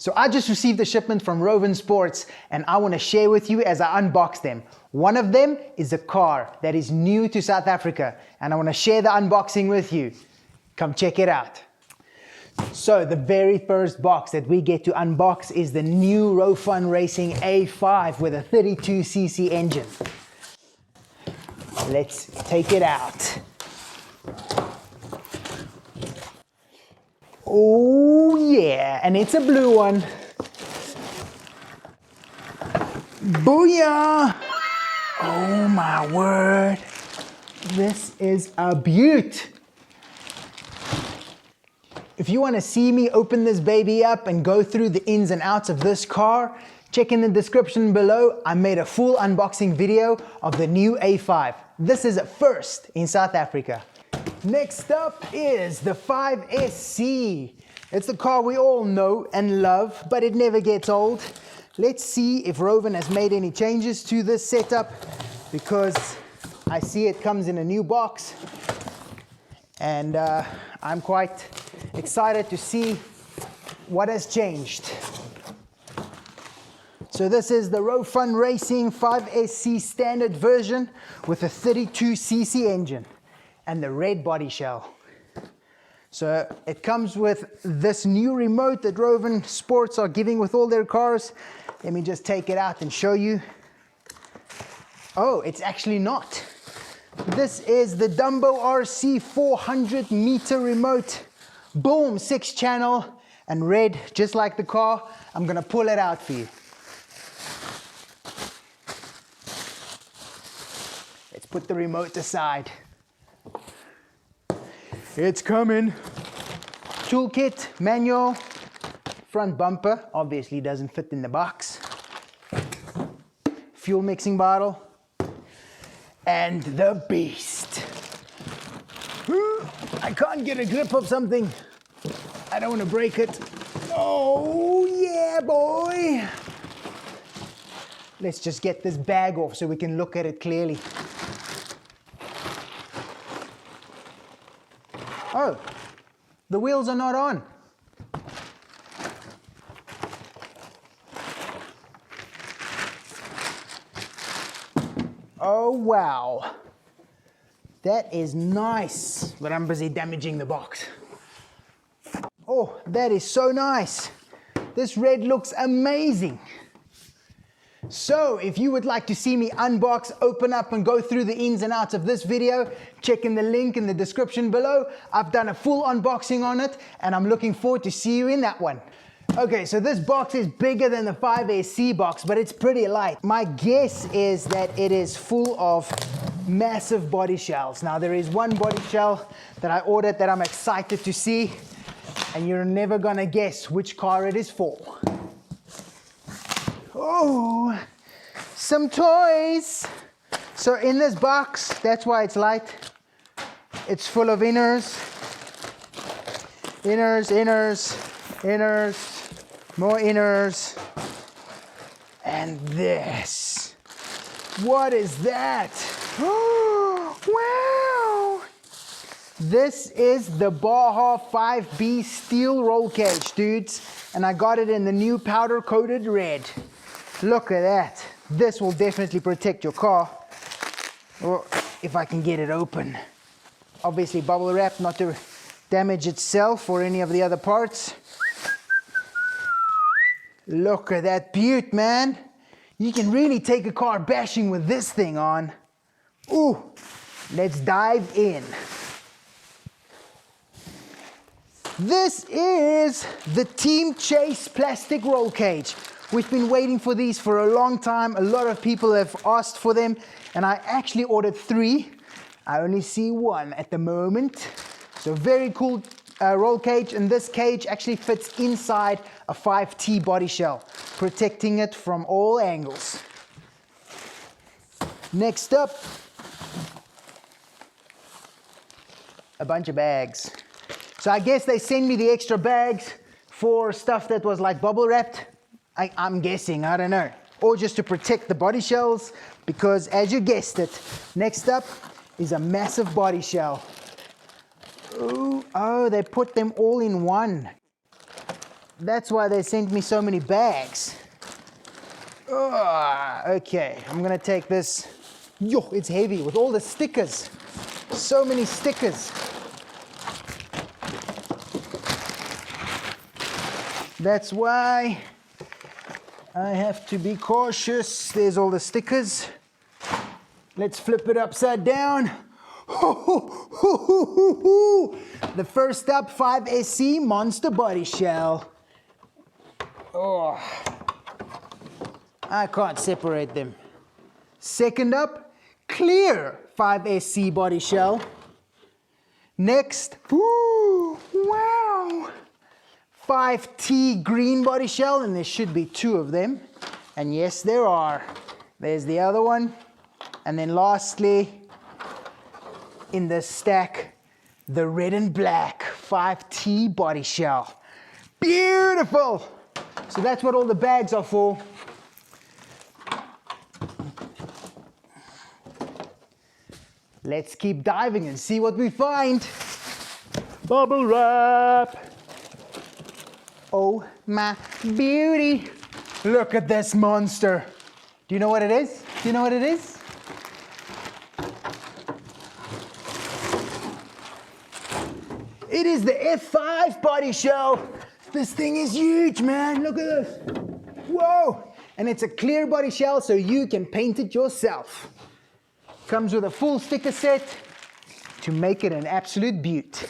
So I just received a shipment from Rofun Sports and I want to share with you as I unbox them. One of them is a car that is new to South Africa and I want to share the unboxing with you. Come check it out. So the very first box that we get to unbox is the new Rofun Racing A5 with a 32cc engine. Let's take it out. Oh yeah, and it's a blue one. Booyah! Oh my word. This is a beaut. If you want to see me open this baby up and go through the ins and outs of this car, check in the description below. I made a full unboxing video of the new A5. This is a first in South Africa. Next up is the 5SC. It's the car we all know and love, but it never gets old. Let's see if Rofun has made any changes to this setup, because I see it comes in a new box and I'm quite excited to see what has changed. So this is the Rofun Racing 5SC standard version with a 32cc engine and the red body shell. So it comes with this new remote that Rofun Sports are giving with all their cars. Let me just take it out and show you. Oh, it's actually not. This is the Dumbo RC 400 meter remote. Boom, 6-channel and red, just like the car. I'm gonna pull it out for you. Let's put the remote aside. It's coming. Toolkit, manual, front bumper, obviously doesn't fit in the box. Fuel mixing bottle, and the beast. I can't get a grip of something. I don't want to break it. Oh yeah, boy. Let's just get this bag off so we can look at it clearly. Oh, the wheels are not on. Oh wow, that is nice, but I'm busy damaging the box. Oh, that is so nice. This red looks amazing. So if you would like to see me unbox, open up and go through the ins and outs of this video, check in the link in the description below. I've done a full unboxing on it and I'm looking forward to see you in that one. Okay, so this box is bigger than the 5SC box, but it's pretty light. My guess is that it is full of massive body shells. Now there is one body shell that I ordered that I'm excited to see, and you're never gonna guess which car it is for. Oh, some toys. So in this box, that's why it's light. It's full of inners, more inners, and this. What is that? Oh, wow! This is the Baja 5B steel roll cage, dudes, and I got it in the new powder-coated red. Look at that. This will definitely protect your car, or if I can get it open. Obviously bubble wrap, not to damage itself or any of the other parts. Look at that beaut, man. You can really take a car bashing with this thing on. Ooh, let's dive in. This is the Team Chase plastic roll cage. We've been waiting for these for a long time. A lot of people have asked for them, and I actually ordered 3. I only see 1 at the moment. So very cool roll cage, and this cage actually fits inside a 5T body shell, protecting it from all angles. Next up, a bunch of bags. So I guess they send me the extra bags for stuff that was like bubble wrapped. I'm guessing, I don't know. Or just to protect the body shells, because as you guessed it, next up is a massive body shell. Ooh, oh, they put them all in one. That's why they sent me so many bags. Okay, I'm gonna take this. Yo, it's heavy with all the stickers. So many stickers. That's why I have to be cautious. There's all the stickers. Let's flip it upside down. The first up, 5SC Monster Body Shell. Oh, I can't separate them. Second up, clear 5SC Body Shell. Next, wow, 5T Green Body Shell, and there should be 2 of them. And yes, there are. There's the other one. And then lastly, in the stack, the red and black 5T Body Shell. Beautiful! So that's what all the bags are for. Let's keep diving and see what we find. Bubble wrap. Oh my beauty. Look at this monster. Do you know what it is? Do you know what it is? It is the F5 body shell. This thing is huge, man. Look at this. Whoa. And it's a clear body shell, so you can paint it yourself. Comes with a full sticker set to make it an absolute beaut.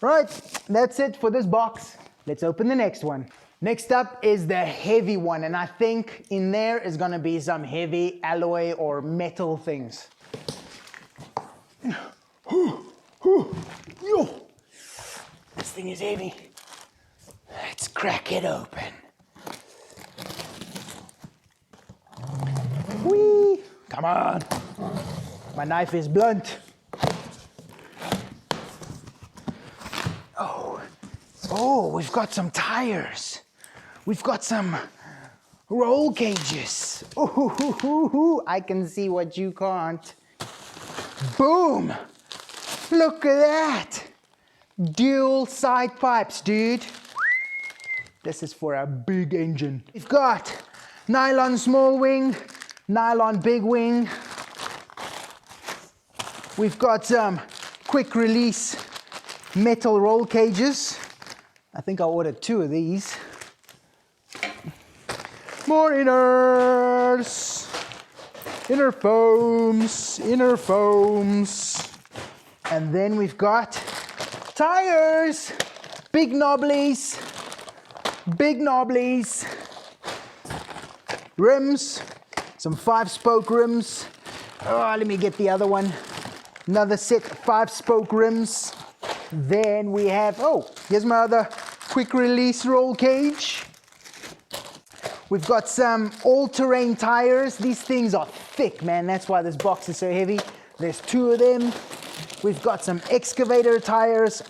Right, that's it for this box. Let's open the next one. Next up is the heavy one, and I think in there is gonna be some heavy alloy or metal things. This thing is heavy. Let's crack it open. Whee! Come on. My knife is blunt. Oh, we've got some tires. We've got some roll cages. Ooh, I can see what you can't. Boom! Look at that. Dual side pipes, dude. This is for a big engine. We've got nylon small wing, nylon big wing. We've got some quick release metal roll cages. I think I ordered 2 of these. More inners. Inner foams, inner foams. And then we've got tires. Big knobblies. Big knobblies. Rims. Some 5-spoke rims. Oh, let me get the other one. Another set of 5-spoke rims. Then we have, oh, here's my other quick release roll cage. We've got some all-terrain tires. These things are thick, man. That's why this box is so heavy. There's 2 of them. We've got some excavator tires.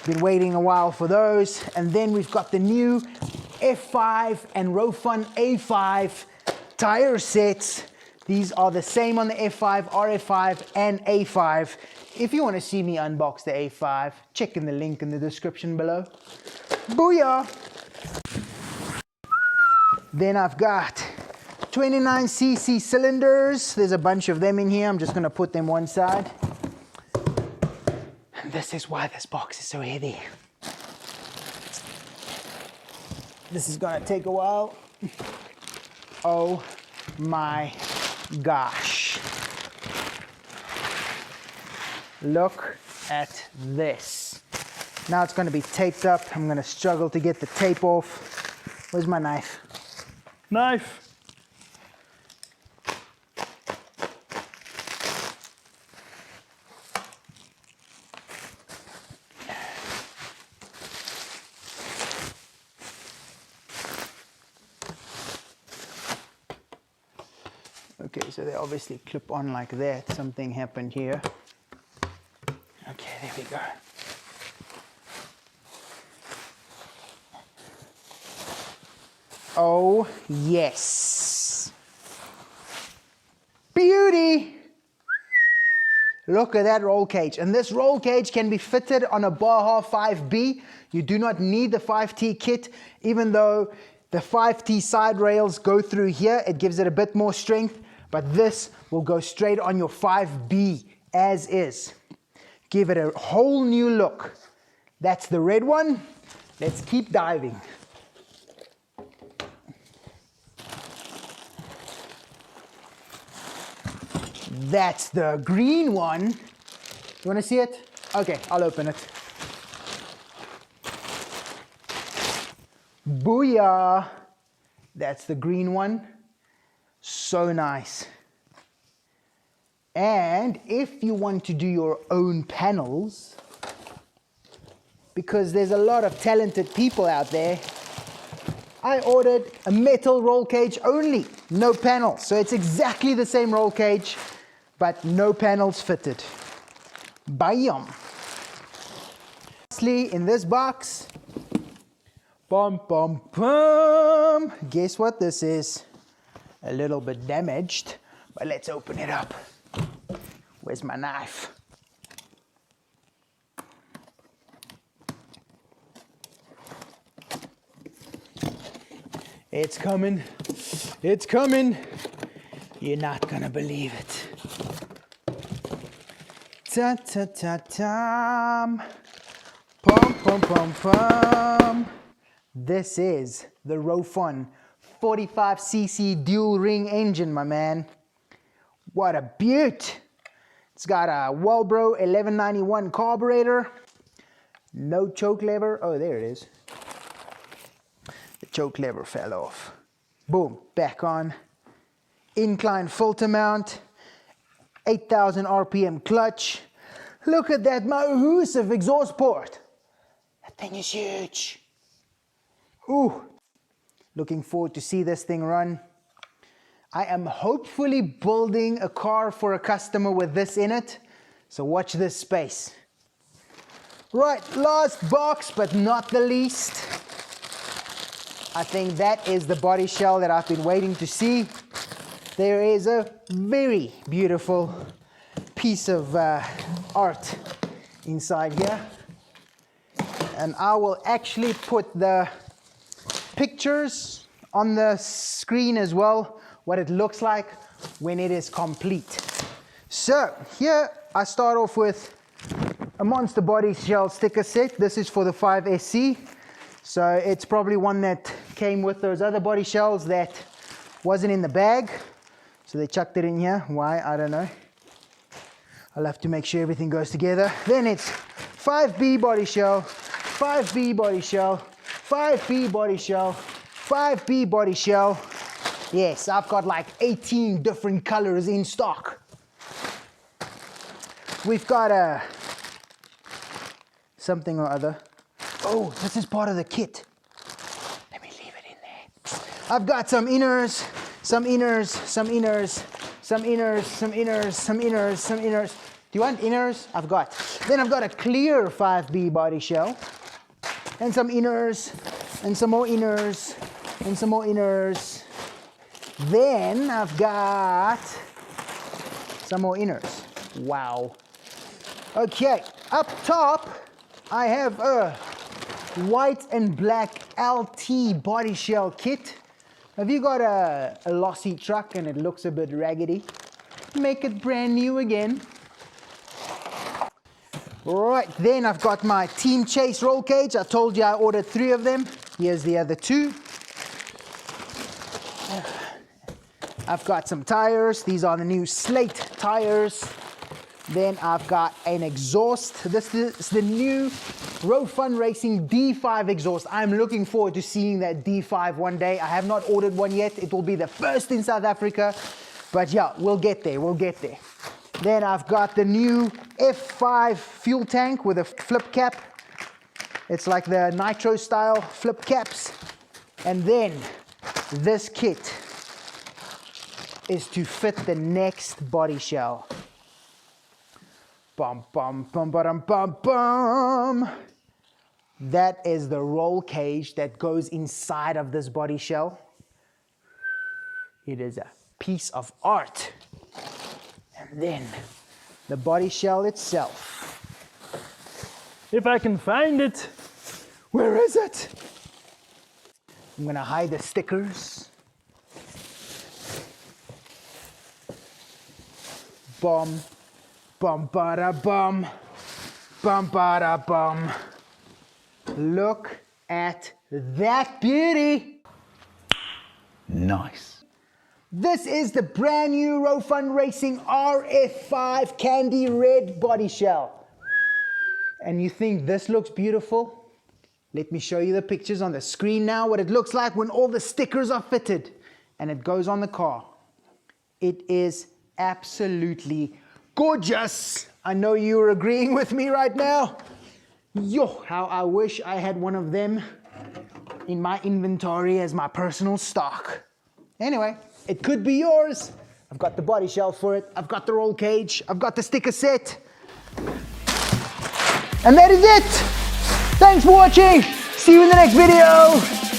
Been waiting a while for those. And then we've got the new F5 and Rofun A5 tire sets. These are the same on the F5, RF5, and A5. If you want to see me unbox the A5, check in the link in the description below. Booyah! Then I've got 29cc cylinders. There's a bunch of them in here. I'm just going to put them one side. And this is why this box is so heavy. This is going to take a while. Oh my gosh. Look at this. Now it's going to be taped up. I'm going to struggle to get the tape off. Where's my knife? Knife. Okay, so they obviously clip on like that. Something happened here. Okay, there we go. Oh, yes. Beauty. Look at that roll cage. And this roll cage can be fitted on a Baja 5B. You do not need the 5T kit, even though the 5T side rails go through here. It gives it a bit more strength, but this will go straight on your 5B as is. Give it a whole new look. That's the red one. Let's keep diving. That's the green one. You want to see it? Okay, I'll open it. Booyah! That's the green one. So nice. And if you want to do your own panels, because there's a lot of talented people out there, I ordered a metal roll cage only, no panels. So it's exactly the same roll cage, but no panels fitted. Bam! Lastly, in this box, bum bum bum. Guess what this is? A little bit damaged, but let's open it up. Where's my knife? It's coming. It's coming. You're not gonna believe it. Ta ta ta tam. Pum pum pum pum. This is the Rofun 45cc dual ring engine, my man. What a beaut. It's got a Walbro 1191 carburetor. No choke lever. Oh, there it is. The choke lever fell off. Boom, back on. Incline filter mount. 8,000 RPM clutch. Look at that massive exhaust port. That thing is huge. Ooh. Looking forward to see this thing run. I am hopefully building a car for a customer with this in it. So watch this space. Right, last box, but not the least. I think that is the body shell that I've been waiting to see. There is a very beautiful piece of art inside here. And I will actually put the pictures on the screen as well, what it looks like when it is complete. So here I start off with a monster body shell sticker set. This is for the 5SC. So it's probably one that came with those other body shells that wasn't in the bag. So they chucked it in here. Why? I don't know. I'll have to make sure everything goes together. Then it's 5B body shell, 5B body shell, 5B body shell, 5B body shell. Yes, I've got like 18 different colors in stock. We've got a something or other. Oh, this is part of the kit. Let me leave it in there. I've got some inners, some inners, some inners, some inners, some inners, some inners, some inners. Do you want inners? I've got. Then I've got a clear 5B body shell. And some inners, and some more inners, and some more inners. Then I've got some more inners. Wow. Okay, up top, I have a white and black LT body shell kit. Have you got a lossy truck and it looks a bit raggedy? Make it brand new again. Right, then I've got my Team Chase roll cage. I told you I ordered 3 of them. Here's the other 2. I've got some tires. These are the new Slate tires. Then I've got an exhaust. This is the new Rofun Racing D5 exhaust. I'm looking forward to seeing that D5 one day. I have not ordered one yet. It will be the first in South Africa. But yeah, we'll get there, we'll get there. Then I've got the new F5 fuel tank with a flip cap. It's like the nitro style flip caps. And then this kit is to fit the next body shell. Bum, bum, bum, bum, bum, bum. That is the roll cage that goes inside of this body shell. It is a piece of art. And then the body shell itself. If I can find it. Where is it? I'm gonna hide the stickers. Bum, bum, bada, bum, bada, bum. Look at that beauty. Nice. This is the brand new Rofun Racing RF5 candy red body shell. And you think this looks beautiful? Let me show you the pictures on the screen now, what it looks like when all the stickers are fitted and it goes on the car. It is absolutely gorgeous. I know you're agreeing with me right now. Yo, how I wish I had one of them in my inventory as my personal stock. Anyway, it could be yours. I've got the body shell for it. I've got the roll cage. I've got the sticker set. And that is it. Thanks for watching. See you in the next video.